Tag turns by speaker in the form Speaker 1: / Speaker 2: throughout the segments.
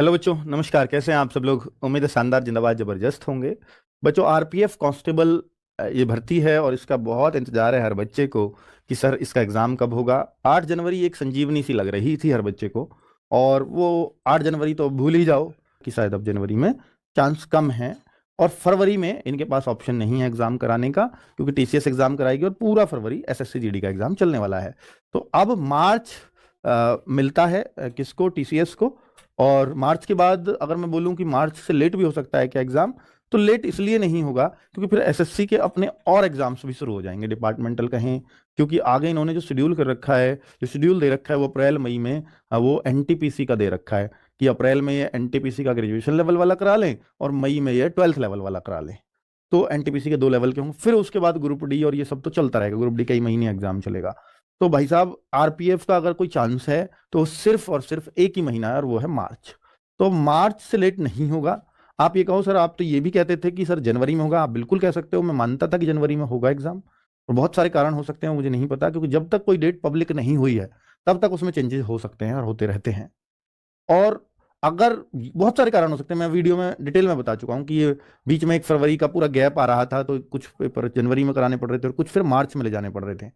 Speaker 1: Hello बच्चों, नमस्कार। कैसे हैं आप सब लोग? उम्मीद है शानदार, जिंदाबाद, जबरदस्त होंगे। बच्चों, आरपीएफ कांस्टेबल ये भर्ती है और इसका बहुत इंतजार है हर बच्चे को कि सर इसका एग्ज़ाम कब होगा। 8 जनवरी एक संजीवनी सी लग रही थी हर बच्चे को, और वो 8 जनवरी तो भूल ही जाओ कि शायद अब जनवरी में चांस कम है। और फरवरी में इनके पास ऑप्शन नहीं है एग्ज़ाम कराने का, क्योंकि टीसीएस एग्ज़ाम कराएगी और पूरा फरवरी एसएससी जीडी का एग्ज़ाम चलने वाला है। तो अब मार्च मिलता है किसको? टीसीएस को। और मार्च के बाद अगर मैं बोलूं कि मार्च से लेट भी हो सकता है क्या एग्जाम, तो लेट इसलिए नहीं होगा क्योंकि फिर एसएससी के अपने और एग्जाम्स भी शुरू हो जाएंगे, डिपार्टमेंटल कहें। क्योंकि आगे इन्होंने जो शेड्यूल कर रखा है, जो शेड्यूल दे रखा है वो अप्रैल मई में वो एनटीपीसी का दे रखा है कि अप्रैल में ये एनटीपीसी का ग्रेजुएशन लेवल वाला करा लें और मई में ये 12th लेवल वाला करा लें। तो एनटीपीसी के 2 लेवल के होंगे, फिर उसके बाद ग्रुप डी और ये सब तो चलता रहेगा। ग्रुप डी कई महीने एग्जाम चलेगा। तो भाई साहब, आरपीएफ का अगर कोई चांस है तो सिर्फ और सिर्फ एक ही महीना है और वो है मार्च। तो मार्च से लेट नहीं होगा। आप ये कहो सर, आप तो ये भी कहते थे कि सर जनवरी में होगा। आप बिल्कुल कह सकते हो, मैं मानता था कि जनवरी में होगा एग्जाम। और बहुत सारे कारण हो सकते हैं, मुझे नहीं पता, क्योंकि जब तक कोई डेट पब्लिक नहीं हुई है तब तक उसमें चेंजेस हो सकते हैं और होते रहते हैं। और अगर बहुत सारे कारण हो सकते हैं, मैं वीडियो में डिटेल में बता चुका हूं कि ये बीच में 1 फरवरी का पूरा गैप आ रहा था, तो कुछ पेपर जनवरी में कराने पड़ रहे थे और कुछ फिर मार्च में ले जाने पड़ रहे थे।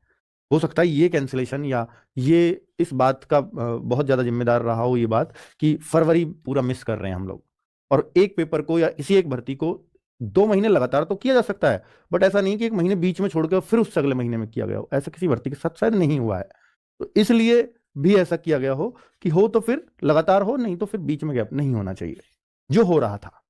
Speaker 1: हो सकता है ये कैंसिलेशन या ये इस बात का बहुत ज़्यादा जिम्मेदार रहा हो ये बात कि फरवरी पूरा मिस कर रहे हैं हम लोग। और एक पेपर को या किसी एक भर्ती को 2 महीने लगातार तो किया जा सकता है, बट ऐसा नहीं कि एक महीने बीच में छोड़कर फिर उससे अगले महीने में किया गया हो। ऐसा किसी भर्ती के साथ शायद नहीं हुआ है। तो इसलिए भी ऐसा किया गया हो कि हो तो फिर लगातार हो, नहीं तो फिर बीच में गैप नहीं होना चाहिए जो हो रहा था।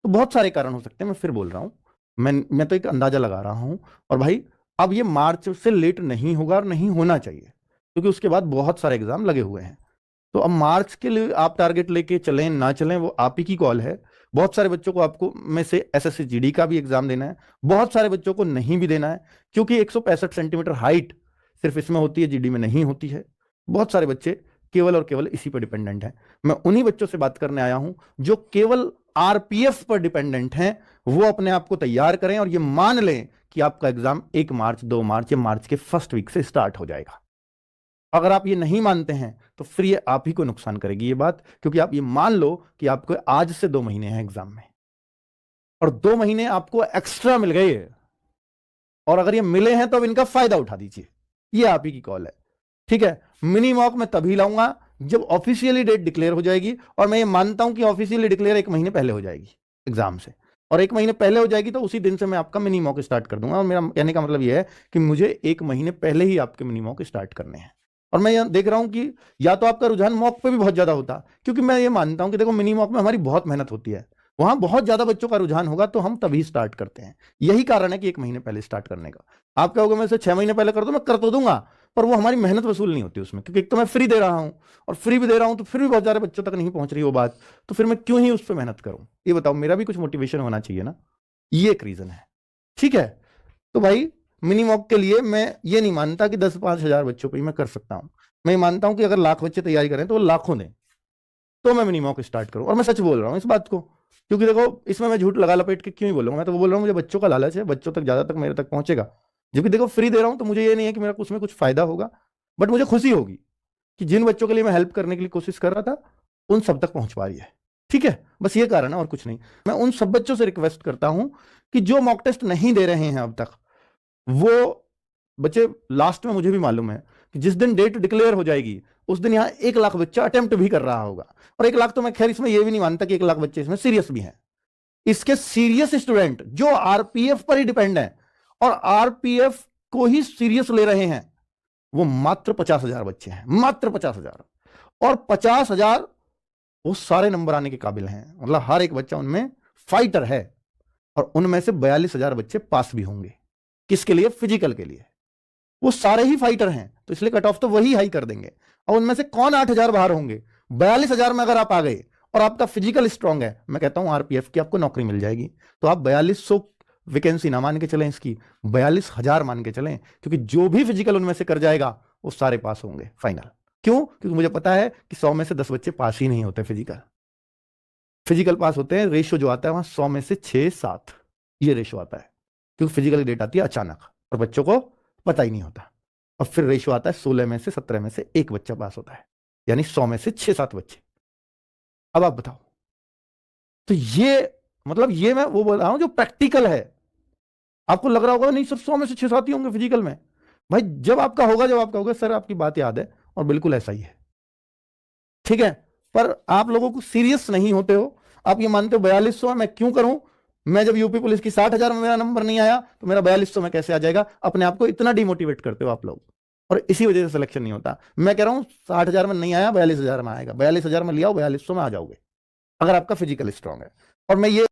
Speaker 1: तो बहुत सारे कारण हो सकते हैं, मैं फिर बोल रहा हूं। मैं तो एक अंदाजा लगा रहा हूं। और भाई, अब ये मार्च से लेट नहीं होगा और नहीं होना चाहिए, क्योंकि उसके बाद बहुत सारे एग्जाम लगे हुए हैं। तो अब मार्च के लिए आप टारगेट लेके चलें ना चलें वो आप ही की कॉल है। बहुत सारे बच्चों को आपको में से एसएससी जीडी का भी एग्जाम देना है, बहुत सारे बच्चों को नहीं भी देना है, क्योंकि 165 सेंटीमीटर हाइट सिर्फ इसमें होती है, जीडी में नहीं होती है। बहुत सारे बच्चे केवल और केवल इसी पर डिपेंडेंट हैं। मैं उन्हीं बच्चों से बात करने आया हूं जो केवल आरपीएफ पर डिपेंडेंट हैं। वो अपने आप को तैयार करें और ये मान लें कि आपका एग्जाम 1 मार्च, 2 मार्च या मार्च के फर्स्ट वीक से स्टार्ट हो जाएगा। अगर आप ये नहीं मानते हैं तो फिर ये आप ही को नुकसान करेगी ये बात, क्योंकि आप ये मान लो कि आपको आज से 2 महीने हैं एग्जाम में, और 2 महीने आपको एक्स्ट्रा मिल गए, और अगर ये मिले हैं तो अब इनका फायदा उठा दीजिए। ये आप ही की कॉल है, ठीक है। मिनी मॉक मैं तभी लाऊंगा जब ऑफिशियली डेट डिक्लेयर हो जाएगी, और मैं ये मानता हूं कि ऑफिशियली डिक्लेयर 1 महीने पहले हो जाएगी एग्जाम से। और 1 महीने पहले हो जाएगी तो उसी दिन से मैं आपका मिनी मॉक स्टार्ट कर दूंगा। और मेरा कहने का मतलब यह है कि मुझे 1 महीने पहले ही आपके मिनी मॉक स्टार्ट करने हैं। और मैं यह देख रहा हूं कि या तो आपका रुझान मॉक पे भी बहुत ज्यादा होता, क्योंकि मैं ये मानता हूं कि देखो, मिनी मॉक में हमारी बहुत मेहनत होती है, वहां बहुत ज्यादा बच्चों का रुझान होगा तो हम तभी स्टार्ट करते हैं। यही कारण है कि 1 महीने पहले स्टार्ट करने का। आप कहोगे मैं इसे 6 महीने पहले कर दूं, मैं कर तो दूंगा, पर वो हमारी मेहनत वसूल नहीं होती उसमें, क्योंकि एक तो मैं फ्री दे रहा हूं, और फ्री भी दे रहा हूं तो फिर भी बहुत सारे बच्चों तक नहीं पहुंच रही वो बात। तो फिर मैं क्यों ही उस पर मेहनत करूं? ये बताओ, मेरा भी कुछ मोटिवेशन होना चाहिए ना। ये एक रीजन है, ठीक है। तो भाई, मिनी मॉक के लिए मैं ये नहीं मानता कि 10-5 हजार बच्चों पर ही मैं कर सकता हूं। मैं मानता हूं कि अगर लाख बच्चे तैयारी करें तो वो लाखों दें, तो मैं मिनी मॉक स्टार्ट करूं। और मैं सच बोल रहा हूं इस बात को, क्योंकि देखो, इसमें मैं झूठ लगा लपेट के क्यों ही बोलूंगा। मैं तो वो बोल रहा हूं, मुझे बच्चों का लालच है, बच्चों तक ज्यादा तक मेरे तक पहुंचेगा। जबकि देखो, फ्री दे रहा हूं तो मुझे ये नहीं है कि मेरा उसमें कुछ फायदा होगा, बट मुझे खुशी होगी कि जिन बच्चों के लिए मैं हेल्प करने के लिए कोशिश कर रहा था उन सब तक पहुंच पा रही है। ठीक है, बस ये कारण है और कुछ नहीं। मैं उन सब बच्चों से रिक्वेस्ट करता हूं कि जो मॉक टेस्ट नहीं दे रहे हैं अब तक, वो बच्चे, लास्ट में मुझे भी मालूम है कि जिस दिन डेट डिक्लेयर हो जाएगी उस दिन यहाँ 1 लाख बच्चा अटेम्प्ट भी कर रहा होगा। और 1 लाख तो मैं खैर इसमें यह भी नहीं मानता कि 1 लाख बच्चे इसमें सीरियस भी हैं। इसके सीरियस स्टूडेंट जो आरपीएफ पर ही डिपेंड है और आरपीएफ को ही सीरियस ले रहे हैं, वो मात्र 50,000 बच्चे हैं, मात्र 50,000। और 50,000 वो सारे नंबर आने के काबिल हैं, मतलब हर एक बच्चा उनमें फाइटर है। और उनमें से 42,000 बच्चे पास भी होंगे। किसके लिए? फिजिकल के लिए। वो सारे ही फाइटर हैं, तो इसलिए कट ऑफ तो वही हाई कर देंगे। और उनमें से कौन 8,000 बाहर होंगे? 42,000 में अगर आप आ गए और आपका फिजिकल स्ट्रांग है, मैं कहता हूं आरपीएफ की आपको नौकरी मिल जाएगी। तो आप 4200 वैकेंसी ना मान के चलें, इसकी 42,000 मान के चलें, क्योंकि जो भी फिजिकल उनमें से कर जाएगा वो सारे पास होंगे फाइनल। क्यों? क्योंकि मुझे पता है कि 100 में से 10 बच्चे पास ही नहीं होते फिजिकल। फिजिकल पास होते हैं, रेशियो जो आता है वहां 100 में से 6-7, ये रेशियो आता है, क्योंकि फिजिकल की डेट आती है अचानक और बच्चों को पता ही नहीं होता। और फिर रेशियो आता है 16 में से 17 में से 1 बच्चा पास होता है, यानी 100 में से 6-7 बच्चे। अब आप बताओ, तो ये मतलब ये मैं वो बोल रहा हूं जो प्रैक्टिकल है। आपको लग रहा होगा नहीं सर 100 में से 6-7 ही होंगे फिजिकल में। भाई जब आपका होगा, जब आपका होगा, सर आपकी बात याद है और बिल्कुल ऐसा ही है। ठीक है, पर आप लोगों को सीरियस नहीं होते हो। आप ये मानते हो 4200 मैं क्यों करूं, मैं जब यूपी पुलिस की 60,000 में मेरा नंबर नहीं आया तो मेरा 4200 में कैसे आ जाएगा। अपने आप को इतना डिमोटिवेट करते हो आप लोग, और इसी वजह से सिलेक्शन नहीं होता। मैं कह रहा हूं 60,000 में नहीं आया, 42,000 में आएगा। 42,000 में लिया 4200 में आ जाओगे, अगर आपका फिजिकल स्ट्रांग है। और मैं ये